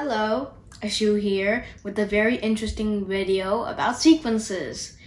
Hello, Ashu here with a very interesting video about sequences.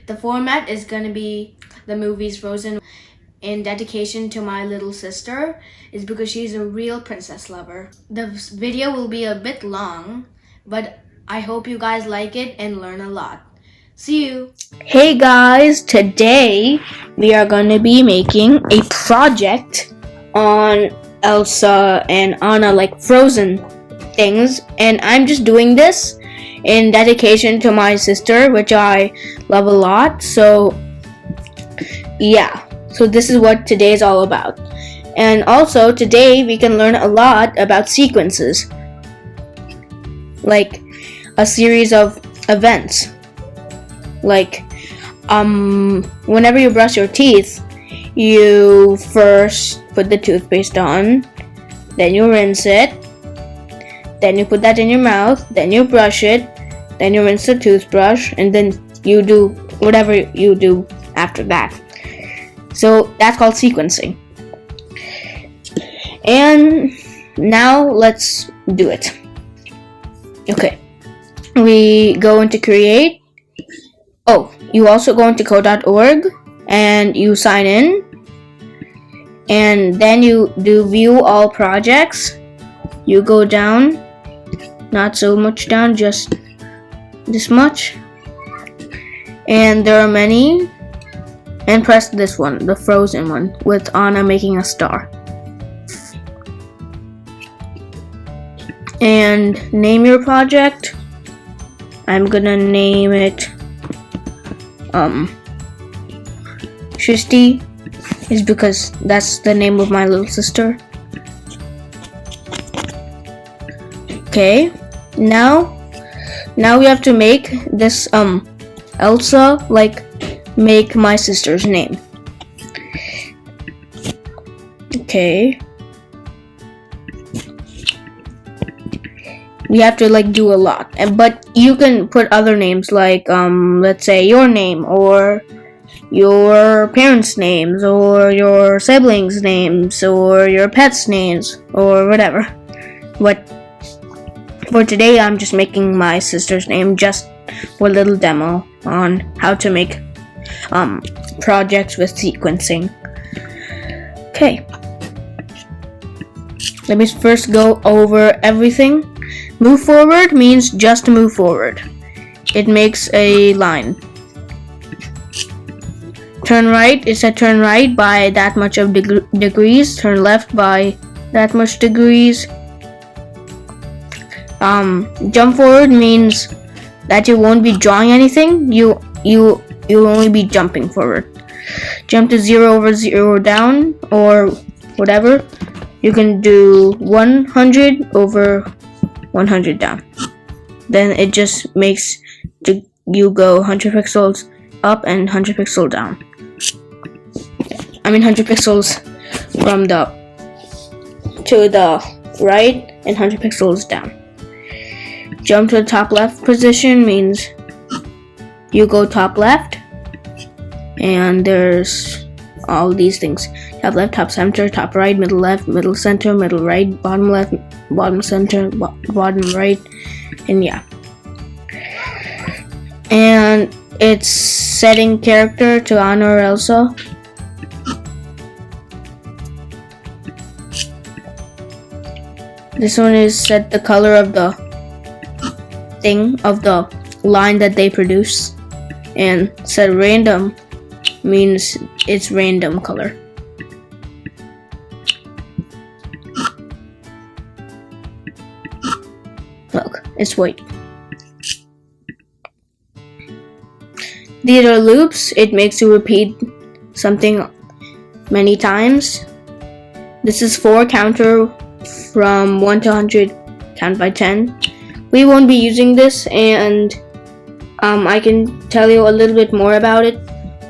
The format is going to be the movie's Frozen. In dedication to my little sister is because she's a real princess lover. The video will be a bit long, but I hope you guys like it and learn a lot. See you! Hey guys, today we are going to be making a project on Elsa and Anna, like Frozen things, and I'm just doing this in dedication to my sister, which I love a lot. So yeah, so this is what today is all about. And also today we can learn a lot about sequences, like a series of events. Like whenever you brush your teeth, you first put the toothpaste on, then you rinse it, then you put that in your mouth, then you brush it, then you rinse the toothbrush, and then you do whatever you do after that. So that's called sequencing. And now let's do it. Okay, we go into create. Oh, you also go into code.org and you sign in, and then you do view all projects. You go down, not so much down, just this much, and there are many, and press this one, the Frozen one, with Anna making a star. And name your project. I'm gonna name it Shristi, is because that's the name of my little sister. Okay, now we have to make this Elsa, like, make my sister's name. Okay, we have to like do a lot, but you can put other names, like let's say your name, or your parents' names, or your siblings' names, or your pets' names, or whatever. But for today, I'm just making my sister's name, just for a little demo on how to make projects with sequencing. Okay, let me first go over everything. Move forward means just move forward. It makes a line. Turn right is to turn right by that much of degrees. Turn left by that much degrees. Jump forward means that you won't be drawing anything. You'll only be jumping forward. Jump to 0 over 0 down, or whatever. You can do 100 over 100 down. Then it just makes you go 100 pixels up and 100 pixels down. 100 pixels from to the right and 100 pixels down. Jump to the top left position means you go top left, and there's all these things: top left, top center, top right, middle left, middle center, middle right, bottom left, bottom center, bottom right, and yeah. And it's setting character to Anna or Elsa. This one is set the color of the thing, of the line that they produce, and set random means it's random color. Look, it's white. These are loops. It makes you repeat something many times. This is for counter from 1 to 100, count by 10. We won't be using this, and I can tell you a little bit more about it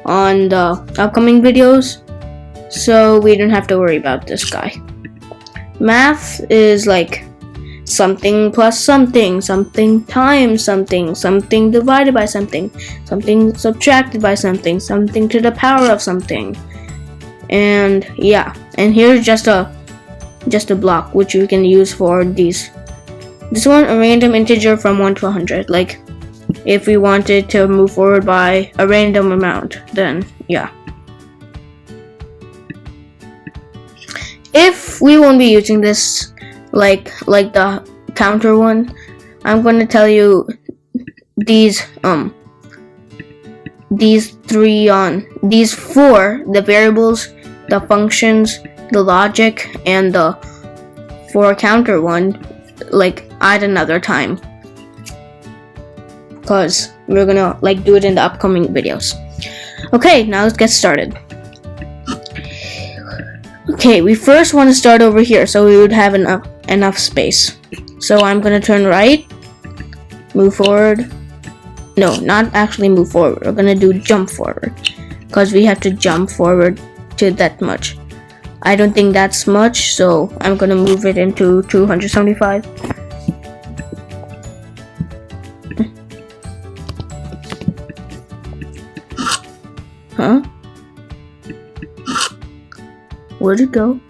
on the upcoming videos, so we don't have to worry about this guy. Math is like something plus something, something times something, something divided by something, something subtracted by something, something to the power of something. And yeah, and here's just a block which you can use for these This one, a random integer from 1 to 100. Like, if we wanted to move forward by a random amount, then yeah. If we won't be using this, like the counter one, I'm going to tell you these four, the variables, the functions, the logic, and the for counter one, like at another time, because we're gonna like do it in the upcoming videos. Okay, now let's get started. Okay, we first want to start over here so we would have enough space. So I'm gonna turn right, move forward. No, not actually move forward. We're gonna do jump forward, because we have to jump forward to that much. I don't think that's much, so I'm gonna move it into 275. Huh? Where'd it go?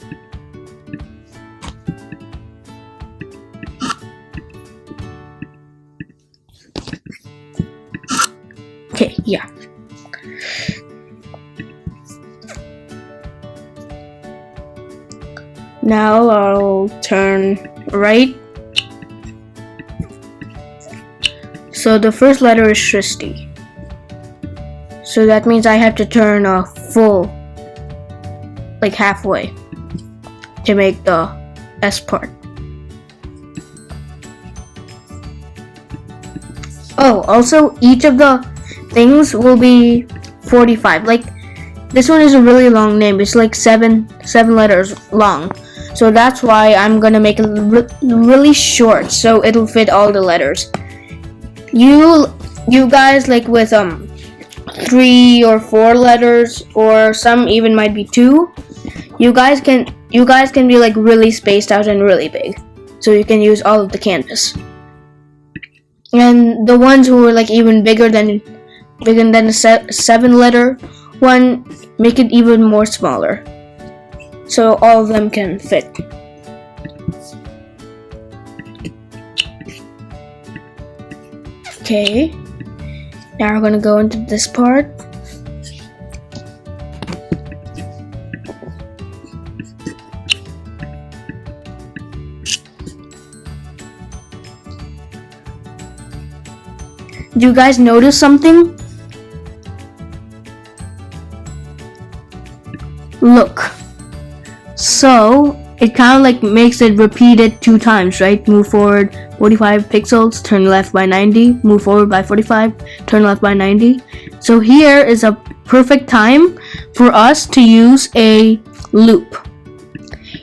Okay, yeah. Now I'll turn right. So the first letter is Shristi. So that means I have to turn a full, like halfway, to make the S part. Oh, also each of the things will be 45. Like this one is a really long name. It's like seven letters long. So that's why I'm gonna make it really short, so it'll fit all the letters. You guys, like with 3 or 4 letters, or some even might be 2. You guys can be like really spaced out and really big, so you can use all of the canvas. And the ones who are like even bigger than a 7-letter one, make it even more smaller, so all of them can fit. Okay, now we're gonna go into this part. Do you guys notice something? Look. So it kind of like makes it repeat it 2 times, right? Move forward 45 pixels, turn left by 90, move forward by 45, turn left by 90. So here is a perfect time for us to use a loop.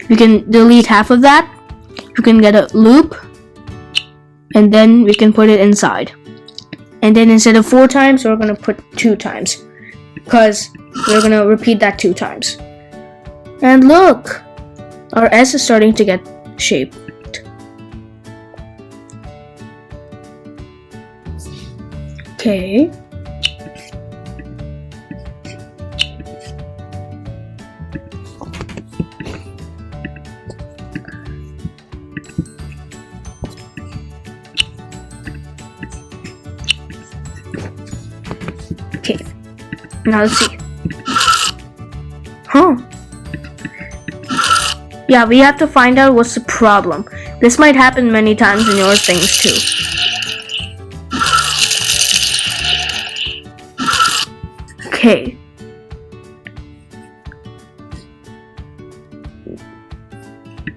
You can delete half of that. You can get a loop, and then we can put it inside. And then instead of 4 times, we're gonna put 2 times, because we're gonna repeat that 2 times. And look, our S is starting to get shaped. Okay. Okay, now let's see. Huh? Yeah, we have to find out what's the problem. This might happen many times in your things too. Okay.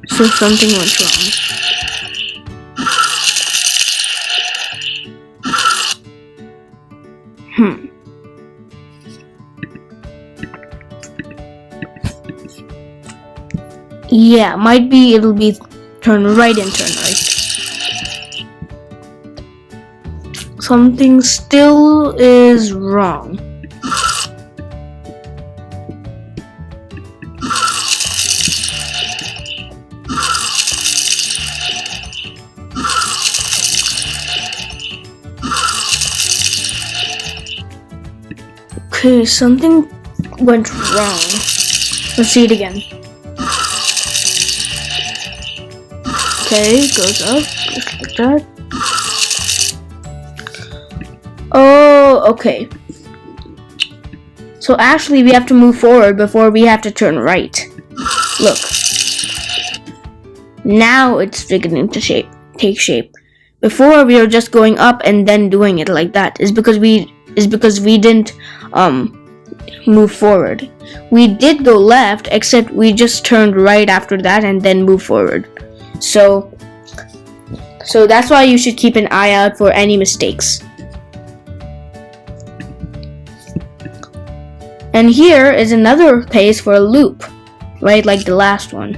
So something went wrong. Yeah, might be it'll be turn right and turn right. Something still is wrong. Okay, something went wrong. Let's see it again. Okay, goes up, like that. Oh, okay. So actually we have to move forward before we have to turn right. Look. Now it's beginning to take shape. Before we were just going up and then doing it like that. Is because we didn't move forward. We did go left, except we just turned right after that and then move forward. So that's why you should keep an eye out for any mistakes. And here is another place for a loop, right, like the last one.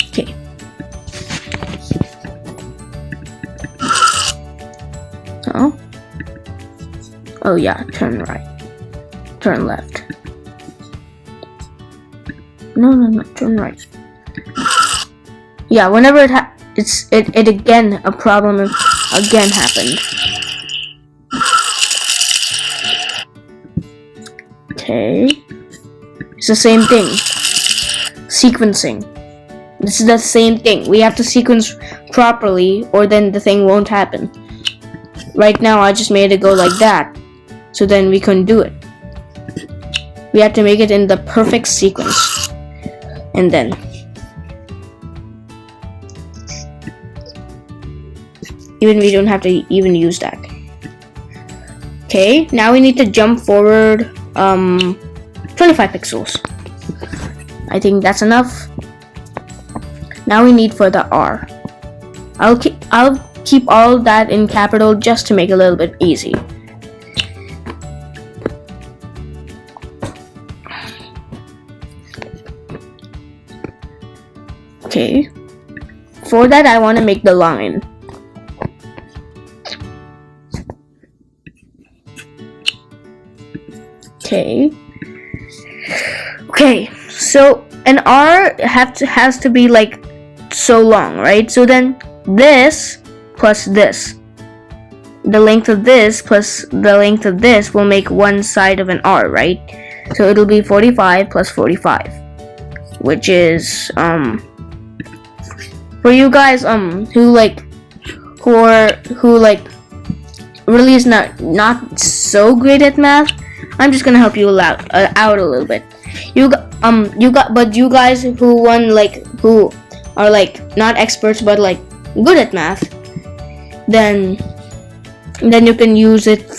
Okay. Oh yeah, turn right. Turn left. No, turn right. Yeah, whenever it again, a problem again happened. Okay. It's the same thing. Sequencing. This is the same thing. We have to sequence properly or then the thing won't happen. Right now I just made it go like that. So then we couldn't do it. We have to make it in the perfect sequence. And then even we don't have to even use that. Okay, now we need to jump forward 25 pixels. I think that's enough. Now we need for the R. I'll keep all that in capital just to make it a little bit easy. Okay. For that I want to make the line. Okay, so an R has to be like so long, right? So then this plus this, the length of this plus the length of this will make one side of an R, right? So it'll be 45 plus 45, which is for you guys who really is not so great at math, I'm just gonna help you out a little bit. You guys who are like not experts but like good at math, then you can use it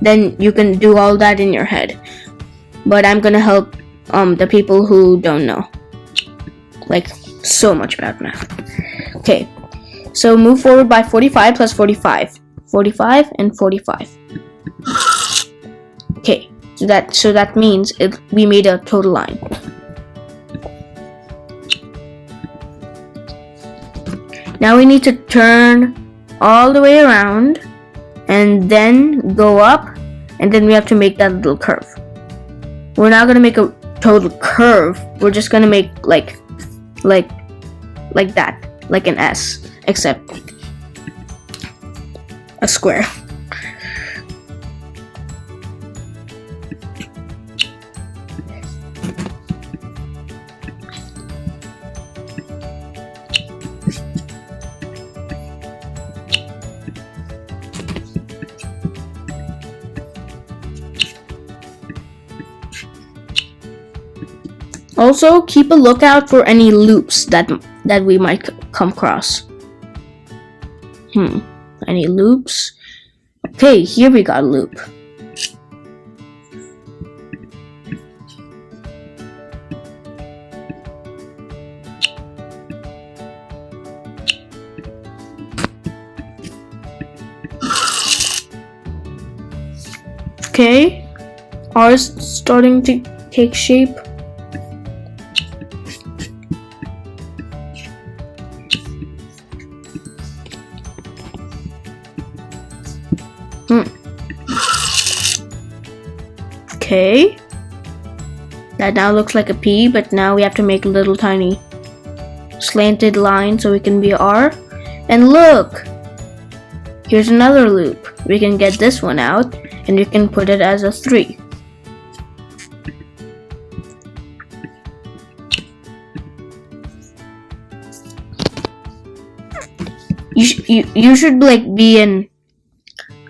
then you can do all that in your head. But I'm gonna help the people who don't know like so much about math. Okay, so move forward by 45 plus 45, 45 and 45. Okay, so that means we made a total line. Now we need to turn all the way around and then go up, and then we have to make that little curve. We're not gonna make a total curve. We're just gonna make like that, like an S, except a square. Also, keep a lookout for any loops that we might come across. Any loops? Okay, here we got a loop. Okay, R is starting to take shape. Okay, that now looks like a P, but now we have to make a little tiny slanted line so it can be R. And look, Here's another loop. We can get this one out and we can put it as a 3. You should like be in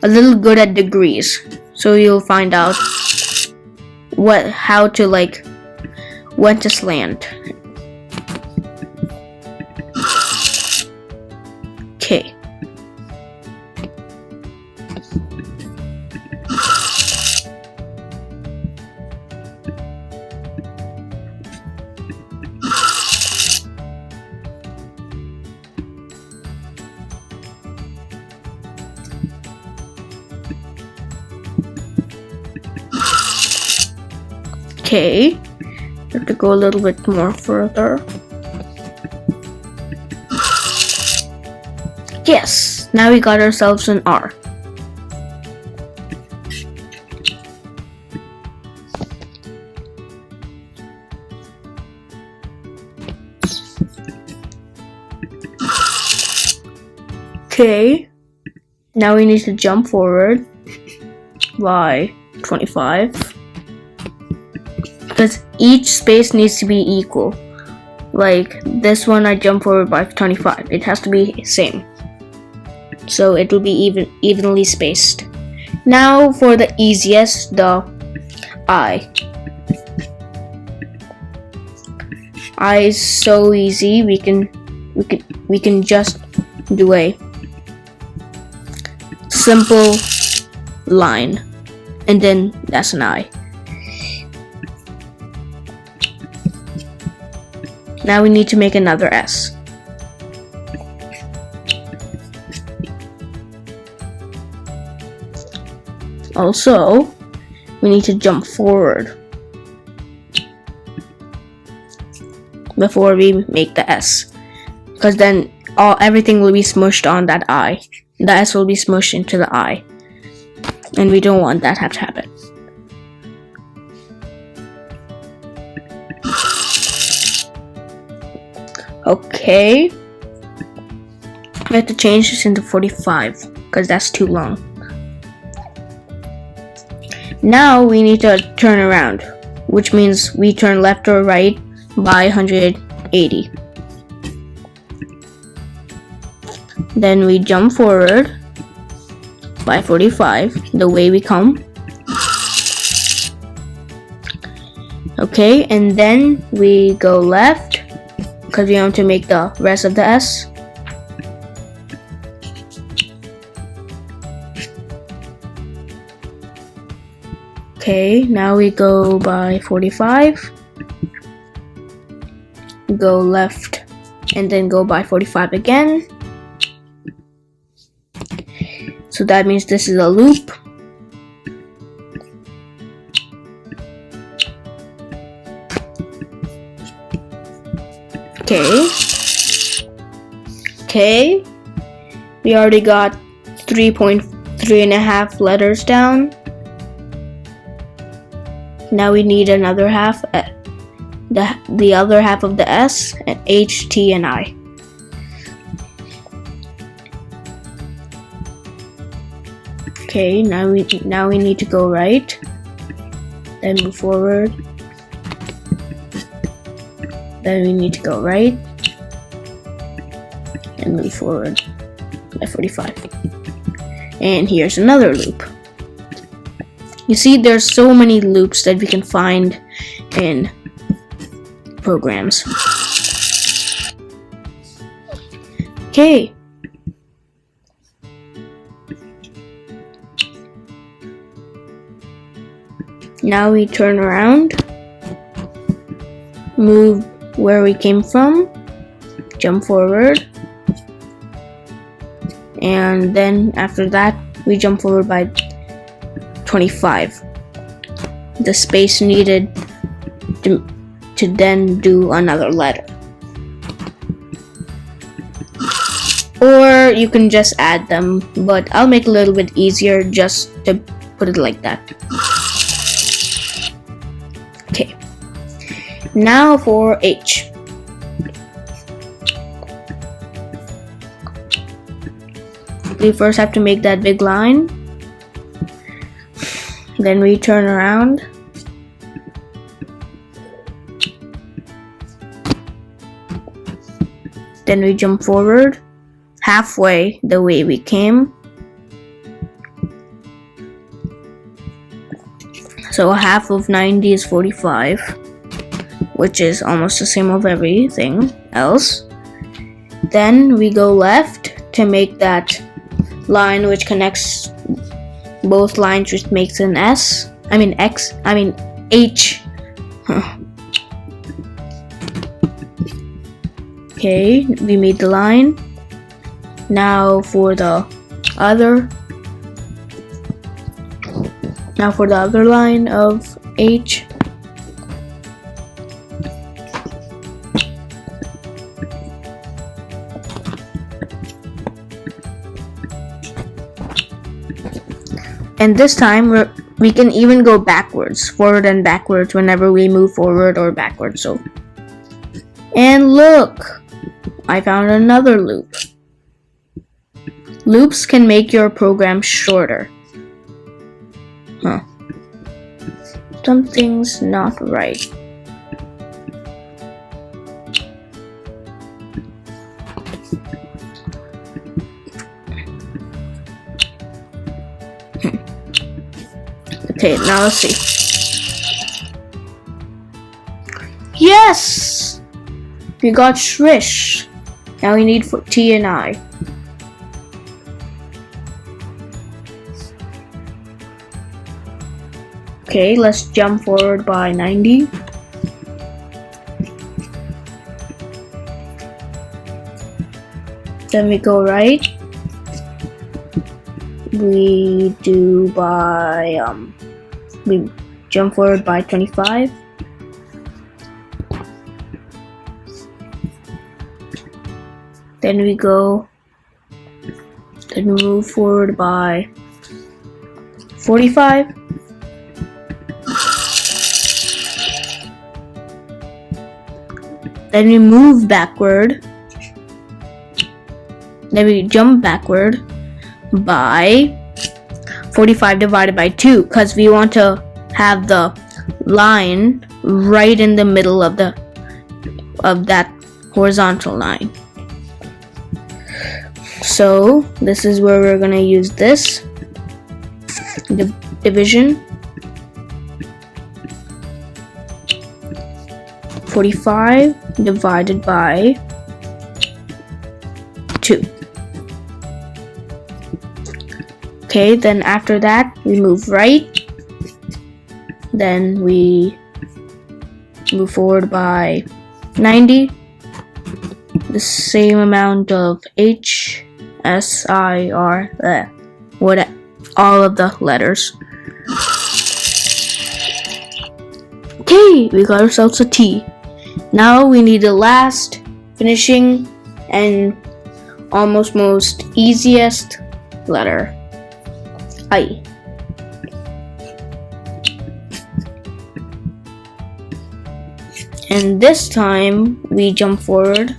a little good at degrees, so you'll find out how to like when to slant. Okay. Okay, have to go a little bit more further. Yes, now we got ourselves an R. Okay, now we need to jump forward by 25. Because each space needs to be equal. Like this one I jump forward by 25. It has to be same. So it will be evenly spaced. Now for the easiest, the I. I is so easy. We can just do a simple line, and then that's an I. Now we need to make another S. Also, we need to jump forward before we make the S, because then everything will be smushed on that I. The S will be smushed into the I, and we don't want that to happen. Okay, we have to change this into 45 because that's too long. Now we need to turn around, which means we turn left or right by 180. Then we jump forward by 45 the way we come. Okay, and then we go left because we want to make the rest of the S. Okay, now we go by 45. Go left and then go by 45 again. So that means this is a loop. Okay, we already got 3.3.5 letters down. Now we need another half, the other half of the S, and H, T, and I. Okay, now we need to go right, then move forward. Then we need to go right and move forward by 45. And here's another loop. You see, there's so many loops that we can find in programs. Okay. Now we turn around, move where we came from, jump forward, and then after that we jump forward by 25. The space needed to then do another letter. Or you can just add them, but I'll make it a little bit easier just to put it like that. Okay. Now for H. we first have to make that big line. Then we turn around. Then we jump forward halfway the way we came. So half of 90 is 45, which is almost the same of everything else. Then we go left to make that line which connects both lines, which makes an H. Okay, we made the line. Now for the other line of H. And this time we can even go backwards, forward and backwards whenever we move forward or backwards. So, and look, I found another loop. Loops can make your program shorter. Something's not right. Okay, now let's see. Yes! We got Shrish. Now we need for T and I. Okay, let's jump forward by 90. Then we go right. We jump forward by 25. Then we move forward by 45. Then we move backward. Then we jump backward by 45 divided by 2, because we want to have the line right in the middle of that horizontal line. So this is where we're going to use this division. 45 divided by 2. Okay, then after that we move right. Then we move forward by 90. The same amount of H, S, I, R, all of the letters. Okay, we got ourselves a T. Now we need the last finishing and almost most easiest letter, I. And this time we jump forward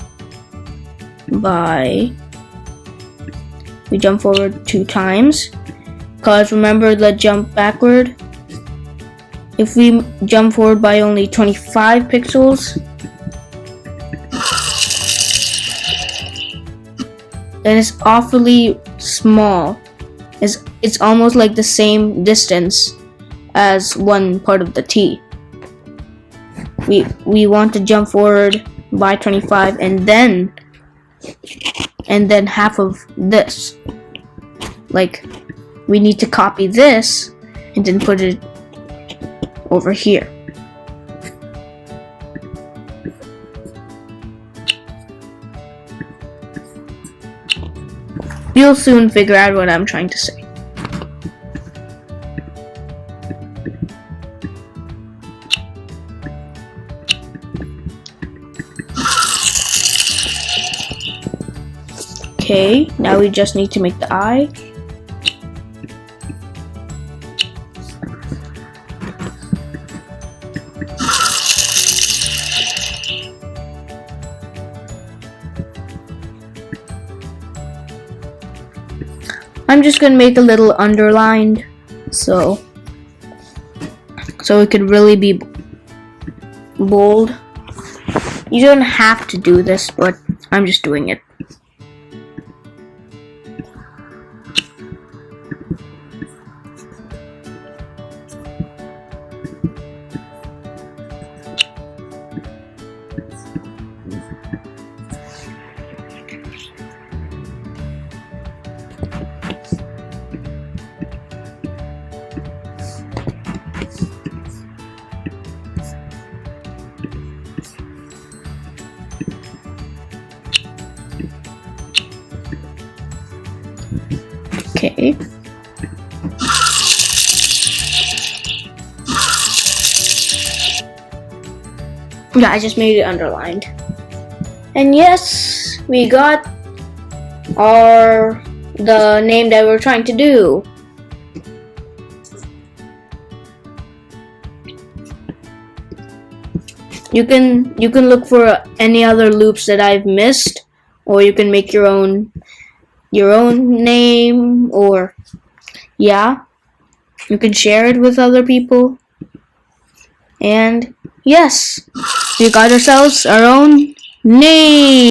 2 times, because remember the jump backward. If we jump forward by only 25 pixels, then it's awfully small. It's almost like the same distance as one part of the T. We want to jump forward by 25 and then half of this. Like, we need to copy this and then put it over here. You'll soon figure out what I'm trying to say. Okay, now we just need to make the I. I'm just gonna make a little underlined so it could really be bold. You don't have to do this, but I'm just doing it. Okay. Yeah, I just made it underlined. And yes, we got the name that we're trying to do. You can look for any other loops that I've missed, or you can make your own name, or yeah, you can share it with other people. And yes, we got ourselves our own name.